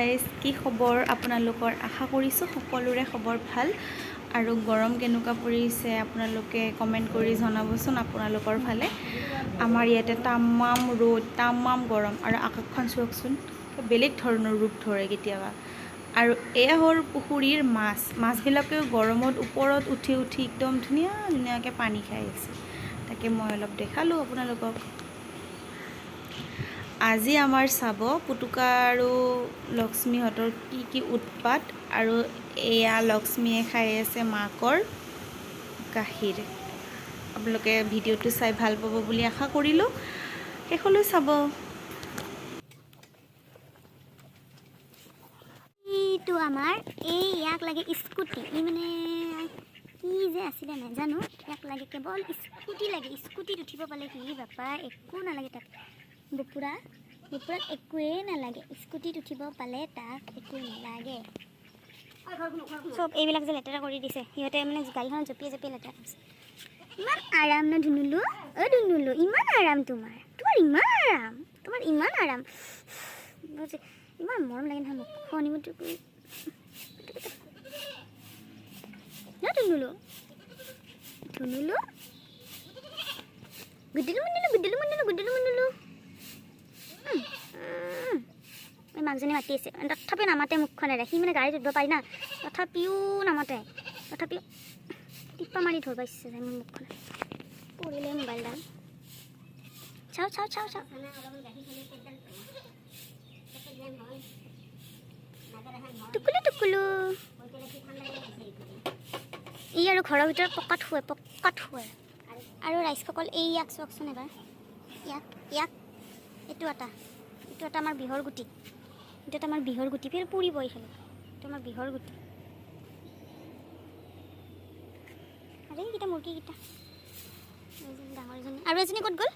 Guys, কি খবৰ আপোনালোকৰ? আশা কৰিছোঁ সকলোৰে খবৰ ভাল। আৰু গৰম কেনেকুৱা পৰিছে আপোনালোকে কমেণ্ট কৰি জনাবচোন আপোনালোকৰ ফালে। আমাৰ ইয়াতে তামাম ৰ'দ, তামাম গৰম, আৰু আকাশখন চাওকচোন, বেলেগ ধৰণৰ ৰূপ ধৰে কেতিয়াবা। আৰু এয়া হ'ল পুখুৰীৰ মাছবিলাকেও গৰমত ওপৰত উঠি উঠি একদম ধুনীয়াকৈ পানী খাই আছে। তাকে মই অলপ দেখালোঁ আপোনালোকক। আজি আমাৰ চাব পুতুকা আৰু লক্ষ্মীহঁতৰ কি উৎপাত। আৰু এয়া লক্ষ্মীয়ে খাই আছে মাকৰ গাখীৰ। আপোনালোকে ভিডিঅ'টো চাই ভাল পাব বুলি আশা কৰিলোঁ, শেষলৈ চাব। এইটো আমাৰ ইয়াক লাগে স্কুটি। মানে কি যে আছিলে নাজানো, ইয়াক লাগে কেৱল স্কুটি লাগে। স্কুটিত উঠিব পালে কি বাপা, একো নালাগে তাক। বপুৰাক একোৱেই নালাগে, স্কুটিত উঠিব পালে তাক একো নালাগে। চব এইবিলাক যে লেতেৰা কৰি দিছে সিহঁতে, মানে গাড়ীখনত জঁপিয়াই লেতেৰা কৰিছে। ইমান আৰাম ন ধুনুলু, ধুনুলু ইমান আৰাম, তোমাৰ ইমান আৰাম। ইমান মৰম লাগে নহয় মুখখন নিমুটো ন ধুনুলু গুড্ডুলু। মাকজনী মাতি আছে, তথাপিও নামাতে মুখখনেৰে। সি মানে গাড়ীত উঠিব পাৰি না, তথাপিও নামাতে। তথাপিও টিপ্পা মাৰি ধৰিব ইচ্ছা যায় মোৰ মুখখনে। পৰিলে মোবাইলডাল। চাওঁ টুকুলু। ই আৰু ঘৰৰ ভিতৰত পকাত শুৱে। আৰু ৰাইজসকল ইয়াক চাওকচোন এবাৰ, ইয়াক এইটো এটা আমাৰ বিহৰ গুটি। ফেৰ পুৰিব এইফালে। এইটো আমাৰ বিহৰ গুটি। আৰে এইকেইটা মুৰ্গীকেইটা, ডাঙৰ এজনী আৰু এজনী ক'ত গ'ল?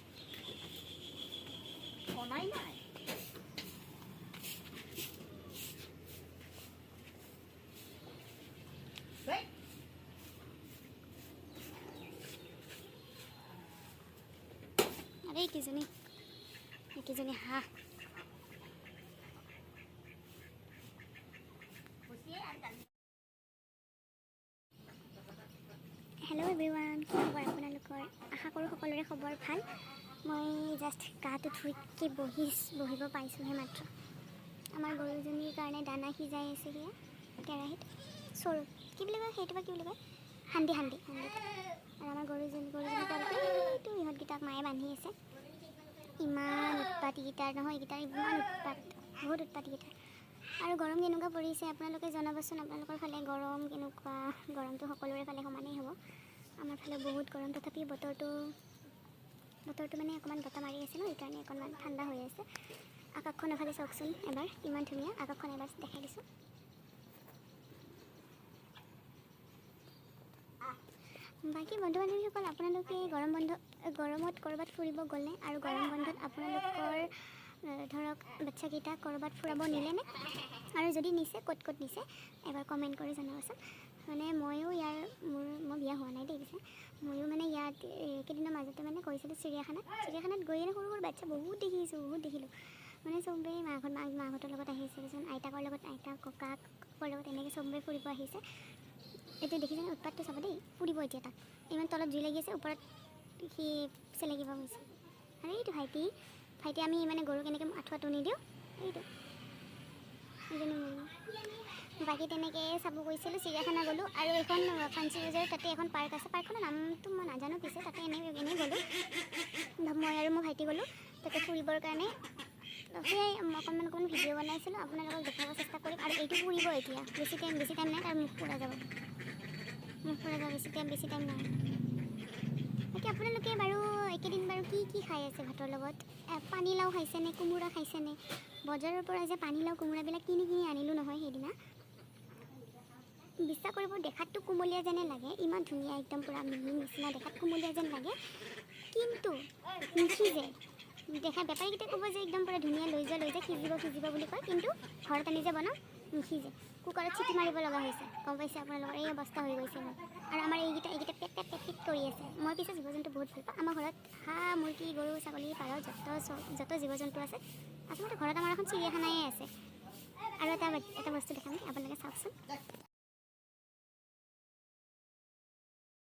আৰে এইকেইজনী হাঁহ। হেল্ল' এভৰিৱান, কি খবৰ আপোনালোকৰ? আশা কৰোঁ সকলোৰে খবৰ ভাল। মই জাষ্ট গাটো ধুইকে বহিব পাইছোঁহে মাত্ৰ। আমাৰ গৰুজনীৰ কাৰণে দানা সিজাই আছে সেয়া কেৰাহীত, চৰু কি বুলি কয় সেইটো, বা কি বুলি কয়, সান্দি। আৰু আমাৰ গৰুজনী এইটো ইহঁতকেইটাক মায়ে বান্ধি আছে। ইমান উৎপাত এইকেইটাৰ নহয়, এইকেইটাৰ ইমান উৎপাত, বহুত উৎপাত এইকেইটাৰ। আৰু গৰম কেনেকুৱা পৰিছে আপোনালোকে জনাবচোন। আপোনালোকৰ ফালে গৰম কেনেকুৱা? গৰমটো সকলোৰে ফালে সমানেই হ'ব। আমাৰ ফালে বহুত গৰম, তথাপি বতৰটো মানে অকণমান বতাহ মাৰি আছে ন, সেইকাৰণে অকণমান ঠাণ্ডা হৈ আছে। আকাশখন এফালে চাওকচোন এবাৰ, ইমান ধুনীয়া। আকাশখন এবাৰ দেখাই দিছোঁ। বাকী বন্ধু বান্ধৱীসকল, আপোনালোকে গৰমত ক'ৰবাত ফুৰিব গ'লে, আৰু গৰম বন্ধত আপোনালোকৰ ধৰক বাচ্ছাকেইটাক ক'ৰবাত ফুৰাব নিলেনে? আৰু যদি নিছে, ক'ত নিছে এবাৰ কমেণ্ট কৰি জনাবচোন। মানে ময়ো মই বিয়া হোৱা নাই দেই, পিছে ময়ো মানে ইয়াত কেইদিনৰ মাজতে মানে গৈছিলোঁ চিৰিয়াখানাত গৈ সৰু বাচ্ছা বহুত দেখিলোঁ। মানে চবেই মাকহঁতৰ লগত আহিছে, কিছুমান আইতাকৰ লগত, ককাকৰ লগত এনেকৈ চবেই ফুৰিব আহিছে। এতিয়া দেখিছেনে উৎপাতটো চাব দেই, ফুৰিব এতিয়া তাক। ইমান তলত জুই লাগি আছে, ওপৰত সি চেলেকিব গৈছে। আৰু এইটো ভাইটি আমি মানে গৰুক এনেকৈ আঁঠুৱাটো নিদিওঁ, এইটো বাকী তেনেকৈ চাব গৈছিলোঁ। চিৰিয়াখানা গ'লোঁ, আৰু এখন ফাঞ্চি বজাৰ, তাতে এখন পাৰ্ক আছে। পাৰ্কখনৰ নামটো মই নাজানো, পিছে তাতে এনেই গ'লোঁ। মই আৰু মোৰ ভাইটি গ'লোঁ তাতে ফুৰিবৰ কাৰণে। সেয়াই অকণমান ভিডিঅ' বনাইছিলোঁ, আপোনালোকক দেখাব চেষ্টা কৰিম। আৰু এইটো ফুৰিব এতিয়া, বেছি টাইম নাই, তাৰ মুখ ফুৰা যাব বেছি টাইম নাই। বাকী আপোনালোকে বাৰু এইকেইদিন কি খাই আছে ভাতৰ লগত? পানীলাও খাইছেনে, কোমোৰা খাইছেনে? বজাৰৰ পৰা যে পানীলাও কোমোৰাবিলাক কিনি আনিলোঁ নহয় সেইদিনা, বিশ্বাস কৰিব, দেখাতটো কুমলীয়া যেনে লাগে, ইমান ধুনীয়া, একদম পূৰা মিহি নিচিনা দেখাত কুমলীয়া যেন লাগে, কিন্তু নিসিজে। বেপাৰীকেইটাই ক'ব যে একদম পূৰা ধুনীয়া, লৈ যোৱা সিজিব বুলি কয়, কিন্তু ঘৰত আনি যে বনাওঁ নিসিজে। কুকাৰত চিটি মাৰিব লগা হৈছে, গম পাইছে আপোনালোকৰ? এই অৱস্থা হৈ গৈছে মোৰ। আৰু আমাৰ এইকেইটা পেট কৰি আছে। মই পিছে জীৱ জন্তু বহুত ভাল পাওঁ। আমাৰ ঘৰত হাঁহ, মুৰ্গী, গৰু, ছাগলী, পাৰ, যত জীৱ জন্তু আছে। আচলতে ঘৰত আমাৰ এখন চিৰিয়াখানাই আছে। আৰু এটা বস্তু দেখাম আপোনালোকে চাওকচোন।